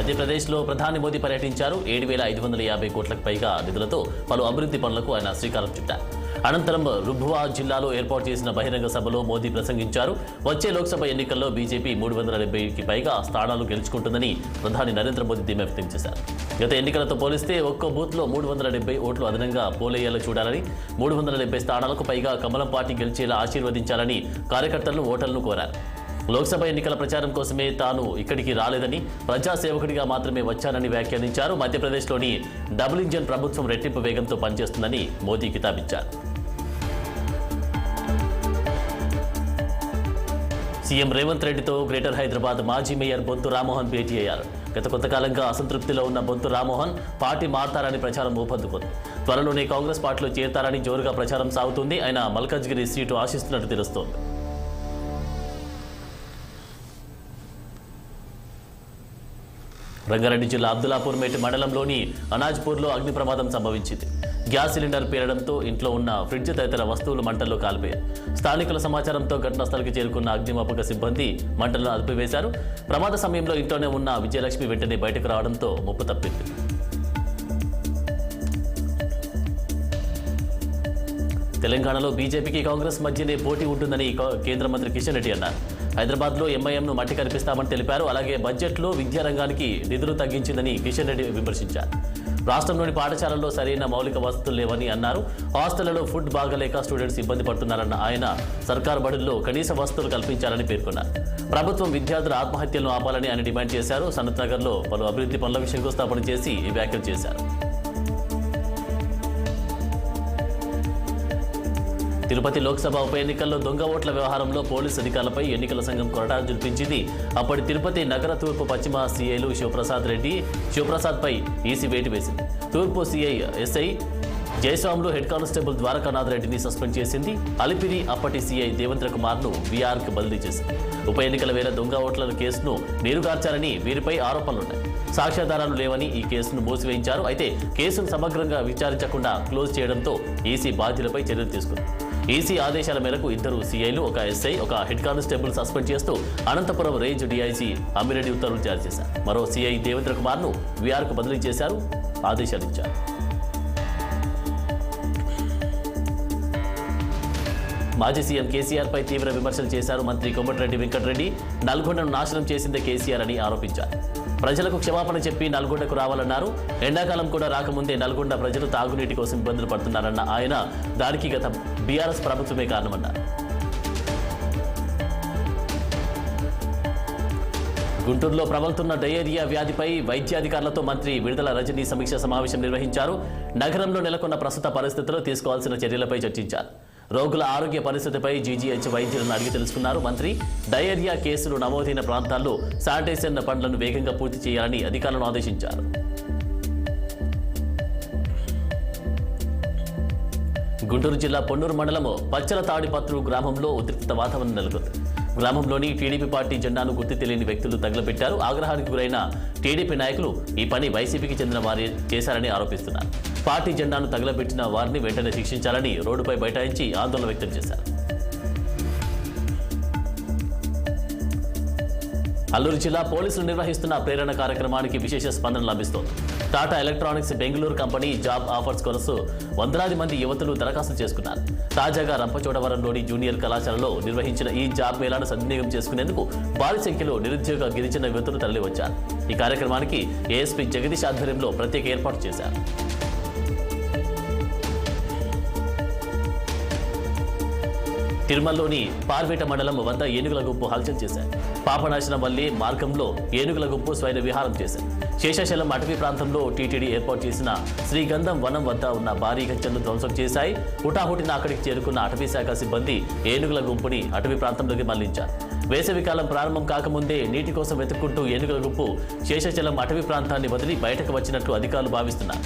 మధ్యప్రదేశ్లో ప్రధాని మోదీ పర్యటించారు. 7,550 కోట్లకు పైగా నిధులతో పలు అభివృద్ధి పనులకు ఆయన శ్రీకారం చుట్టారు. అనంతరం రుభువా జిల్లాలో ఏర్పాటు చేసిన బహిరంగ సభలో మోదీ ప్రసంగించారు. వచ్చే లోక్సభ ఎన్నికల్లో బీజేపీ 370కి పైగా స్థానాలు గెలుచుకుంటుందని ప్రధాని నరేంద్ర మోదీ ధీమా వ్యక్తం చేశారు. గత ఎన్నికలతో పోలిస్తే ఒక్కో బూత్లో 370 ఓట్లు అదనంగా పోలయ్యేలా చూడాలని, 370 స్థానాలకు పైగా కమలం పార్టీ గెలిచేలా ఆశీర్వదించాలని కార్యకర్తలను, ఓటర్లను కోరారు. లోక్సభ ఎన్నికల ప్రచారం కోసమే తాను ఇక్కడికి రాలేదని, ప్రజాసేవకుడిగా మాత్రమే వచ్చానని వ్యాఖ్యానించారు. మధ్యప్రదేశ్లోని డబుల్ ఇంజన్ ప్రభుత్వం రెట్టింపు వేగంతో పనిచేస్తుందని మోదీ కితాబిచ్చారు. సీఎం రేవంత్ రెడ్డితో గ్రేటర్ హైదరాబాద్ మాజీ మేయర్ బొంతు రామ్మోహన్ భేటీ అయ్యారు. గత కొంతకాలంగా అసంతృప్తిలో ఉన్న బొంతు రామ్మోహన్ పార్టీ మారతారని ప్రచారం ఊపందుకుంది. త్వరలోనే కాంగ్రెస్ పార్టీలో చేరతారని జోరుగా ప్రచారం సాగుతుంది. ఆయన మల్కాజ్గిరి సీటు ఆశిస్తున్నట్టు తెలుస్తోంది. రంగారెడ్డి జిల్లా అబ్దుల్లాపూర్ మేట మండలంలోని అనాజ్పూర్లో అగ్ని ప్రమాదం సంభవించింది. గ్యాస్ సిలిండర్ పేలడంతో ఇంట్లో ఉన్న ఫ్రిడ్జ్ తదితర వస్తువులు మంటల్లో కాలిపోయాయి. స్థానికుల సమాచారంతో ఘటనా స్థలికి చేరుకున్న అగ్నిమాపక సిబ్బంది మంటలను అదుపువేశారు. ప్రమాద సమయంలో ఇంట్లోనే ఉన్న విజయలక్ష్మి వెంటనే బయటకు రావడంతో ముప్పు తప్పింది. తెలంగాణలో బీజేపీకి కాంగ్రెస్ మధ్యనే పోటీ ఉంటుందని కేంద్ర మంత్రి కిషన్ రెడ్డి అన్నారు. హైదరాబాద్లో ఎంఐఎంను మట్టి కనిపిస్తామని తెలిపారు. అలాగే బడ్జెట్లో విద్యారంగానికి నిధులు తగ్గించిందని కిషన్ రెడ్డి విమర్శించారు. రాష్ట్రంలోని పాఠశాలల్లో సరైన మౌలిక వసతులు లేవని అన్నారు. హాస్టళ్లలో ఫుడ్ బాగలేక స్టూడెంట్స్ ఇబ్బంది పడుతున్నారన్న ఆయన సర్కారు బడుల్లో కనీస వసతులు కల్పించాలని పేర్కొన్నారు. ప్రభుత్వం విద్యార్థుల ఆత్మహత్యలను ఆపాలని ఆయన డిమాండ్ చేశారు. సనత్ నగర్లో పలు అభివృద్ధి పనులకు శంకుస్థాపన చేసి ఈ వ్యాఖ్యలు చేశారు. తిరుపతి లోక్సభ ఉప ఎన్నికల్లో దొంగ ఓట్ల వ్యవహారంలో పోలీసు అధికారులపై ఎన్నికల సంఘం కొరటాలు జుల్పించింది. అప్పటి తిరుపతి నగర తూర్పు పశ్చిమ సీఐలు శివప్రసాద్పై ఈసీ వేటు వేసింది. తూర్పు CI SI Jayaswamulu head constable Dwarakanath రెడ్డిని సస్పెండ్ చేసింది. అలిపిరి అప్పటి సీఐ దేవేంద్ర కుమార్ను వీఆర్కి బదిలీ చేసింది. ఉప ఎన్నికల వేళ దొంగ ఓట్ల కేసును నీరుగార్చారని వీరిపై ఆరోపణలున్నాయి. సాక్ష్యాధారాలు లేవని ఈ కేసును మూసివేయించారు. అయితే కేసును సమగ్రంగా విచారించకుండా క్లోజ్ చేయడంతో ఈసీ బాధ్యులపై చర్యలు తీసుకుంది. ఈసీ ఆదేశాల మేరకు ఇద్దరు సీఐలు, ఒక ఎస్ఐ, ఒక హెడ్ కానిస్టేబుల్ సస్పెండ్ చేస్తూ అనంతపురం రేంజ్ డీఐజీ అమ్మిరెడ్డి ఉత్తర్వులు జారీ చేశారు. మరో సీఐ దేవేంద్ర కుమార్ను వీఆర్కు బదిలీ చేశారు, ఆదేశాలిచ్చారు. మాజీ సీఎం కేసీఆర్పై తీవ్ర విమర్శలు చేశారు మంత్రి కోమటిరెడ్డి వెంకటరెడ్డి. నల్గొండను నాశనం చేసిందే కేసీఆర్ అని ఆరోపించారు. ప్రజలకు క్షమాపణ చెప్పి నల్గొండకు రావాలన్నారు. ఎండాకాలం కూడా రాకముందే నల్గొండ ప్రజలు తాగునీటి కోసం ఇబ్బందులు పడుతున్నారన్న ఆయన దానికి గత బీఆర్ఎస్ ప్రభుత్వమే కారణమన్నారు. గుంటూరులో ప్రబలుతున్న డయేరియా వ్యాధిపై వైద్యాధికారులతో మంత్రి విడుదల రజనీ సమీక్ష సమావేశం నిర్వహించారు. నగరంలో నెలకొన్న ప్రస్తుత పరిస్థితుల్లో తీసుకోవాల్సిన చర్యలపై చర్చించారు. రోగుల ఆరోగ్య పరిస్థితిపై జీజీహెచ్ వైద్యులను అడిగి తెలుసుకున్నారు మంత్రి. డయేరియా కేసులు నమోదైన ప్రాంతాల్లో శానిటైజేషన్ పనులను వేగంగా పూర్తి చేయాలని అధికారులను ఆదేశించారు. గుంటూరు జిల్లా పొన్నూరు మండలం పచ్చల తాడిపత్రు గ్రామంలో ఉద్రిక్త వాతావరణం నెలకొంది. గ్రామంలోని టీడీపీ పార్టీ జెండాను గుర్తు తెలియని వ్యక్తులు తగలబెట్టారు. ఆగ్రహానికి గురైన టీడీపీ నాయకులు ఈ పని వైసీపీకి చెందిన వారే చేశారని ఆరోపిస్తున్నారు. పార్టీ జెండాను తగలబెట్టిన వారిని వెంటనే శిక్షించాలని రోడ్డుపై బైఠాయించి ఆందోళన వ్యక్తం చేశారు. అల్లూరు జిల్లా పోలీసులు నిర్వహిస్తున్న ప్రేరణ కార్యక్రమానికి విశేష స్పందన లభిస్తోంది. Tata electronics Bengaluru company job offers కొరకు వందలాది మంది యువతులు దరఖాస్తు చేసుకున్నారు. తాజాగా రంపచోడవరంలోని జూనియర్ కళాశాలలో నిర్వహించిన ఈ జాబ్ మేళాను సద్వినియోగం చేసుకునేందుకు భారీ సంఖ్యలో నిరుద్యోగ గిరిజన యువతులు తరలివచ్చారు. ఈ కార్యక్రమానికి ఏఎస్పీ జగదీష్ ఆధ్వర్యంలో ప్రత్యేక ఏర్పాటు చేశారు. తిరుమలలోని పార్వేట మండలం వద్ద ఏనుగుల గుంపు హల్చల్ చేశారు. పాపనాశనం వల్లే మార్గంలో ఏనుగుల గుంపు స్వైర విహారం చేశారు. శేషాచలం అటవీ ప్రాంతంలో టీటీడీ ఏర్పాటు చేసిన శ్రీగంధం వనం వద్ద ఉన్న భారీ కంచెలను ధ్వంసం చేశాయి. హుటాహుటిన అక్కడికి చేరుకున్న అటవీ శాఖ సిబ్బంది ఏనుగుల గుంపుని అటవీ ప్రాంతంలోకి మళ్లించారు. వేసవికాలం ప్రారంభం కాకముందే నీటి కోసం వెతుక్కుంటూ ఏనుగుల గుంపు శేషాచలం అటవీ ప్రాంతాన్ని వదిలి బయటకు వచ్చినట్లు అధికారులు భావిస్తున్నారు.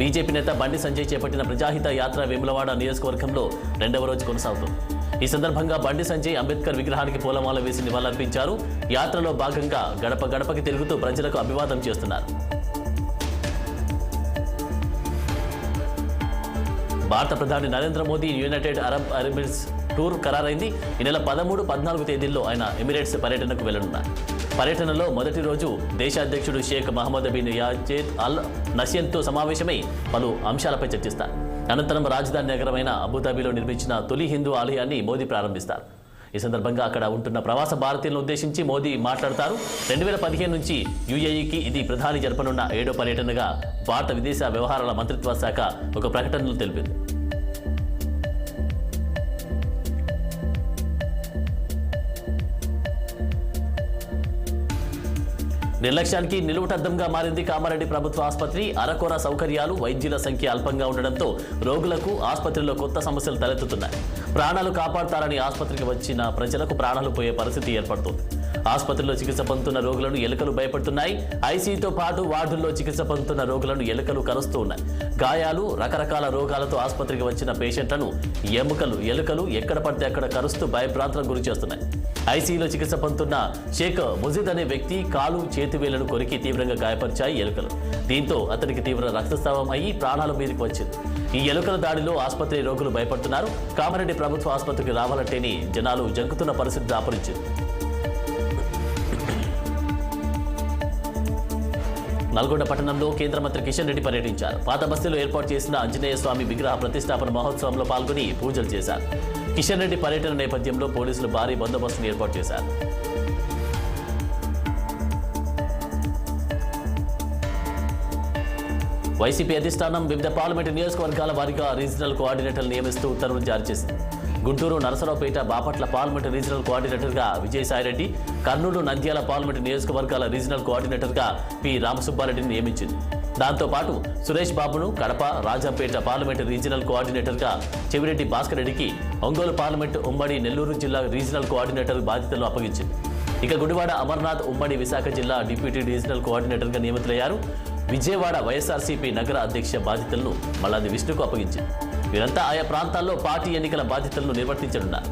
బీజేపీ నేత బండి సంజయ్ చేపట్టిన ప్రజాహిత యాత్ర వేములవాడ నియోజకవర్గంలో 2వ రోజు కొనసాగుతుంది. ఈ సందర్భంగా బండి సంజయ్ అంబేద్కర్ విగ్రహానికి పూలమాల వేసి నివాళులర్పించారు. యాత్రలో భాగంగా గడప గడపకి తిరుగుతూ ప్రజలకు అభివాదం చేస్తున్నారు. భారత ప్రధాని Narendra Modi United Arab Emirates tour ఖరారైంది. ఈ నెల 13, 14 తేదీల్లో ఆయన ఎమిరేట్స్ పర్యటనకు వెళ్లనున్నారు. పర్యటనలో మొదటి రోజు దేశ అధ్యక్షుడు షేక్ మహమ్మద్ బిన్ యాజెద్ అల్ నహ్యాన్తో సమావేశమై పలు అంశాలపై చర్చిస్తారు. అనంతరం రాజధాని నగరమైన అబుదాబిలో నిర్మించిన తొలి హిందూ ఆలయాన్ని మోదీ ప్రారంభిస్తారు. ఈ సందర్భంగా అక్కడ ఉంటున్న ప్రవాస భారతీయులను ఉద్దేశించి మోదీ మాట్లాడతారు. 2015 నుంచి యుఏఈకి ఇది ప్రధాని జరపనున్న 7వ పర్యటనగా భారత విదేశ వ్యవహారాల మంత్రిత్వ శాఖ ఒక ప్రకటనలో తెలిపింది. నిర్లక్ష్యానికి నిలువుటద్దంగా మారింది కామారెడ్డి ప్రభుత్వ ఆసుపత్రి. అరకొర సౌకర్యాలు, వైద్యుల సంఖ్య అల్పంగా ఉండడంతో రోగులకు ఆసుపత్రిలో కొత్త సమస్యలు తలెత్తుతున్నాయి. ప్రాణాలు కాపాడతారని ఆసుపత్రికి వచ్చిన ప్రజలకు ప్రాణాలు పోయే పరిస్థితి ఏర్పడుతుంది. ఆసుపత్రిలో చికిత్స పొందుతున్న రోగులను ఎలుకలు భయపడుతున్నాయి. ఐసీయూతో పాటు వార్డుల్లో చికిత్స పొందుతున్న రోగులను ఎలుకలు కరుస్తూ ఉన్నాయి. గాయాలు, రకరకాల రోగాలతో ఆసుపత్రికి వచ్చిన పేషెంట్లను ఎలుకలు ఎక్కడ పడితే అక్కడ కరుస్తూ భయభ్రాంతులకు గురి చేస్తున్నాయి. ఐసీయూలో చికిత్స పొందుతున్న షేక్ ముజీద్ అనే వ్యక్తి కాలు, చేతివేళ్లను కొరికి తీవ్రంగా గాయపరిచాయి ఎలుకలు. దీంతో అతనికి తీవ్ర రక్తస్రావం అయ్యి ప్రాణాల మీదకి వచ్చింది. ఈ ఎలుకల దాడిలో ఆసుపత్రి రోగులు భయపడుతున్నారు. కామారెడ్డి ప్రభుత్వ ఆసుపత్రికి రావాలంటేనే జనాలు జంకుతున్న పరిస్థితి దాపరించింది. నల్గొండ పట్టణంలో కేంద్ర మంత్రి కిషన్ రెడ్డి పర్యటించారు. పాత బస్తీలో ఏర్పాటు చేసిన ఆంజనేయ స్వామి విగ్రహ ప్రతిష్టాపన మహోత్సవంలో పాల్గొని పూజలు చేశారు. కిషన్ రెడ్డి పర్యటన నేపథ్యంలో పోలీసులు భారీ బందోబస్తును ఏర్పాటు చేశారు. వైసీపీ అధిష్టానం వివిధ పార్లమెంటు నియోజకవర్గాల వారీగా రీజనల్ కోఆర్డినేటర్లు నియమిస్తూ ఉత్తర్వులు జారీ చేసింది. గుంటూరు, నరసరావుపేట, బాపట్ల పార్లమెంటు రీజనల్ కోఆర్డినేటర్గా విజయసాయిరెడ్డి, కర్నూలు, నంద్యాల పార్లమెంటు నియోజకవర్గాల రీజనల్ కోఆర్డినేటర్గా పి రామసుబ్బారెడ్డిని నియమించింది. దాంతోపాటు సురేష్ బాబును కడప, రాజంపేట పార్లమెంటు రీజనల్ కోఆర్డినేటర్గా, చెవిరెడ్డి భాస్కర్ రెడ్డికి ఒంగోలు పార్లమెంటు ఉమ్మడి నెల్లూరు జిల్లా రీజనల్ కోఆర్డినేటర్ బాధ్యతలు అప్పగించింది. ఇక గుడివాడ అమర్నాథ్ ఉమ్మడి విశాఖ జిల్లా డిప్యూటీ రీజనల్ కోఆర్డినేటర్గా నియమితులయ్యారు. విజయవాడ వైఎస్ఆర్సీపీ నగర అధ్యక్ష బాధ్యతలను మల్లాది విష్ణుకు అప్పగించింది. వీరంతా ఆయా ప్రాంతాల్లో పార్టీ ఎన్నికల బాధ్యతలను నిర్వర్తించనున్నారు.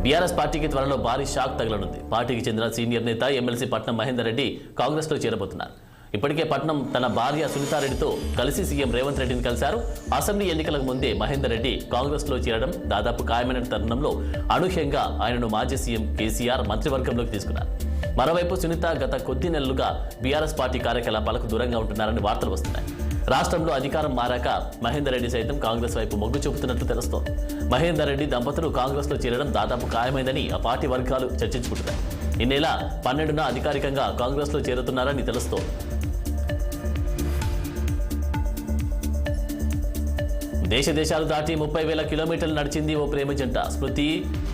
బీఆర్ఎస్ పార్టీకి త్వరలో భారీ షాక్ తగలనుంది. పార్టీకి చెందిన సీనియర్ నేత ఎమ్మెల్సీ పట్నం మహేందర్ రెడ్డి కాంగ్రెస్లో చేరబోతున్నారు. ఇప్పటికే పట్నం తన భార్య సునీతారెడ్డితో కలిసి సీఎం రేవంత్ రెడ్డిని కలిశారు. అసెంబ్లీ ఎన్నికలకు ముందే మహేందర్ రెడ్డి కాంగ్రెస్లో చేరడం దాదాపు ఖాయమైన తరుణంలో అనూహ్యంగా ఆయనను మాజీ సీఎం కేసీఆర్ మంత్రివర్గంలోకి తీసుకున్నారు. మరోవైపు సునీత గత కొద్ది నెలలుగా బీఆర్ఎస్ పార్టీ కార్యకలాపాలకు దూరంగా ఉంటున్నారని వార్తలు వస్తున్నాయి. రాష్ట్రంలో అధికారం మారాక మహేందర్ రెడ్డి సైతం కాంగ్రెస్ వైపు మొగ్గు చూపుతున్నట్లు తెలుస్తోంది. మహేందర్ రెడ్డి దంపతులు కాంగ్రెస్లో చేరడం దాదాపు ఖాయమైందని ఆ పార్టీ వర్గాలు చర్చించుకుంటున్నాయి. ఈ నెల 12న అధికారికంగా కాంగ్రెస్లో చేరుతున్నారని తెలుస్తోంది. దేశాలు దాటి 30,000 కిలోమీటర్లు నడిచింది ఓ ప్రేమ జంట. స్మృతి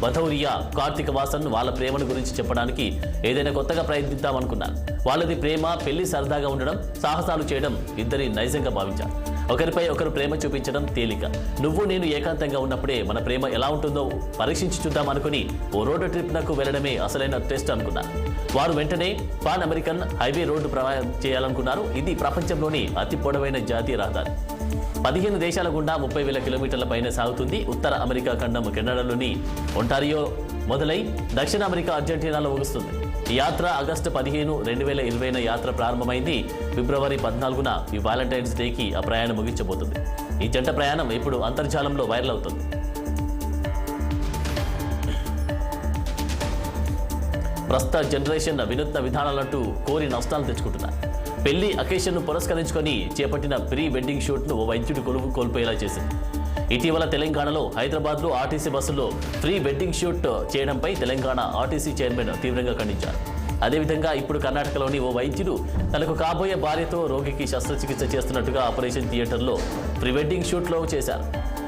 భదౌరియా, కార్తిక్ వాసన్ వాళ్ళ ప్రేమను గురించి చెప్పడానికి ఏదైనా కొత్తగా ప్రయత్నిద్దామనుకున్నారు. వాళ్ళది ప్రేమ, పెళ్లి సరదాగా ఉండడం, సాహసాలు చేయడం ఇద్దరి నైజంగా భావించారు. ఒకరిపై ఒకరు ప్రేమ చూపించడం తేలిక. నువ్వు నేను ఏకాంతంగా ఉన్నప్పుడే మన ప్రేమ ఎలా ఉంటుందో పరీక్షించి చూద్దాం అనుకుని ఓ రోడ్డు ట్రిప్నకు వెళ్లడమే అసలైన టెస్ట్ అనుకున్నారు. వారు వెంటనే పాన్ అమెరికన్ హైవే రోడ్డు ప్రయాణం చేయాలనుకున్నారు. ఇది ప్రపంచంలోని అతి పొడవైన జాతీయ రహదారి. 15 దేశాల గుండా 30,000 కిలోమీటర్ల పైన సాగుతుంది. ఉత్తర అమెరికా ఖండం కెనడాలోని ఒంటారియో మొదలై దక్షిణ అమెరికా అర్జెంటీనాలో ముగుస్తుంది. ఈ యాత్ర ఆగస్టు 15, 2020న యాత్ర ప్రారంభమైంది. ఫిబ్రవరి 14న ఈ వాలంటైన్స్ డేకి ఆ ప్రయాణం ముగించబోతుంది. ఈ జంట ప్రయాణం ఇప్పుడు అంతర్జాలంలో వైరల్ అవుతుంది. ప్రస్తుత జనరేషన్ వినూత్న విధానాలంటూ కోరి నష్టాలు తెచ్చుకుంటున్నారు. పెళ్లి అకేషన్ను పురస్కరించుకొని చేపట్టిన ప్రీ వెడ్డింగ్ షూట్ను ఓ వైద్యుడు కోల్పోయేలా చేసింది. ఇటీవల తెలంగాణలో హైదరాబాద్లో ఆర్టీసీ బస్సులో ప్రీ వెడ్డింగ్ షూట్ చేయడంపై తెలంగాణ ఆర్టీసీ చైర్మన్ తీవ్రంగా ఖండించారు. అదేవిధంగా ఇప్పుడు కర్ణాటకలోని ఓ వైద్యుడు తనకు కాబోయే భార్యతో రోగికి శస్త్రచికిత్స చేస్తున్నట్టుగా ఆపరేషన్ థియేటర్లో ప్రీ వెడ్డింగ్ షూట్లో చేశారు.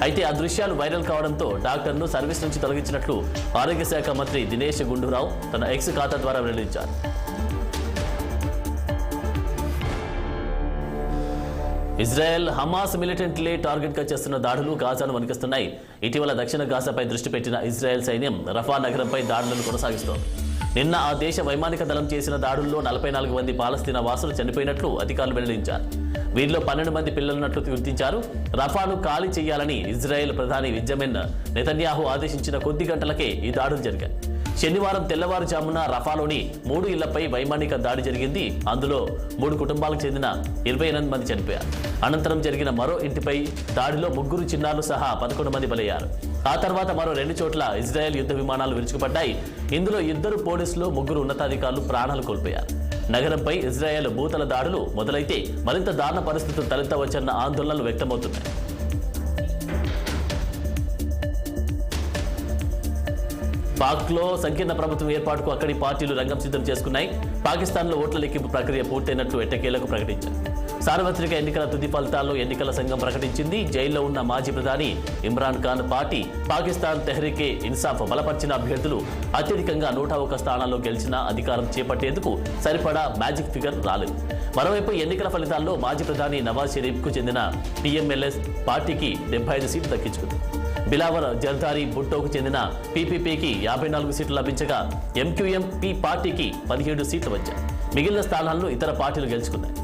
అయితే ఆ దృశ్యాలు వైరల్ కావడంతో డాక్టర్ను సర్వీస్ నుంచి తొలగించినట్లు ఆరోగ్య శాఖ మంత్రి దినేష్ గుండూరావు తన ఎక్స్ ఖాతా ద్వారా వెల్లడించారు. ఇజ్రాయెల్ హమాస్ మిలిటెంట్లే టార్గెట్గా చేస్తున్న దాడులు గాజాను వణికిస్తున్నాయి. ఇటీవల దక్షిణ గాజాపై దృష్టి పెట్టిన ఇజ్రాయెల్ సైన్యం రఫా నగరంపై దాడులను కొనసాగిస్తోంది. నిన్న ఆ దేశ వైమానిక దళం చేసిన దాడుల్లో 44 మంది పాలస్తీనా వాసులు చనిపోయినట్లు అధికారులు వెల్లడించారు. వీరిలో 12 మంది పిల్లలున్నట్లు గుర్తించారు. రఫాను ఖాళీ చేయాలని ఇజ్రాయెల్ ప్రధాని బెంజమిన్ నెతన్యాహు ఆదేశించిన కొద్ది గంటలకే ఈ దాడులు జరిగాయి. శనివారం తెల్లవారుజామున రఫాలోని 3 ఇళ్లపై వైమానిక దాడి జరిగింది. అందులో 3 కుటుంబాలకు చెందిన 28 మంది చనిపోయారు. అనంతరం జరిగిన మరో ఇంటిపై దాడిలో 3 చిన్నారులు సహా 11 మంది బలయ్యారు. ఆ తర్వాత మరో 2 చోట్ల ఇజ్రాయెల్ యుద్ధ విమానాలు విరుచుకుపడ్డాయి. ఇందులో 2 పోలీసులు, 3 ఉన్నతాధికారులు ప్రాణాలు కోల్పోయారు. నగరంపై ఇజ్రాయెల్ భూతల దాడులు మొదలైతే మరింత దారుణ పరిస్థితులు తలెత్తవచ్చన్న ఆందోళనలు వ్యక్తమవుతున్నాయి. పాక్లో సంకీర్ణ ప్రభుత్వం ఏర్పాటుకు అక్కడి పార్టీలు రంగం సిద్ధం చేసుకున్నాయి. పాకిస్తాన్లో ఓట్ల లెక్కింపు ప్రక్రియ పూర్తయినట్లు ఎట్టకేలకు ప్రకటించారు. సార్వత్రిక ఎన్నికల తుది ఫలితాల్లో ఎన్నికల సంఘం ప్రకటించింది. జైల్లో ఉన్న మాజీ ప్రధాని ఇమ్రాన్ ఖాన్ పార్టీ పాకిస్తాన్ తెహ్రీకే ఇన్సాఫ్ బలపరిచిన అభ్యర్థులు అత్యధికంగా 101 స్థానాల్లో గెలిచిన అధికారం చేపట్టేందుకు సరిపడా మ్యాజిక్ ఫిగర్ రాలేదు. మరోవైపు ఎన్నికల ఫలితాల్లో మాజీ ప్రధాని నవాజ్ షరీఫ్కు చెందిన PMLS పార్టీకి 75 సీట్లు దక్కించుకుంది. బిలావర్ జర్దారీ భుట్టోకు చెందిన PPPకి 54 సీట్లు లభించగా MQM-P పార్టీకి 17 సీట్లు వచ్చాయి. మిగిలిన స్థానాలను ఇతర పార్టీలు గెలుచుకున్నాయి.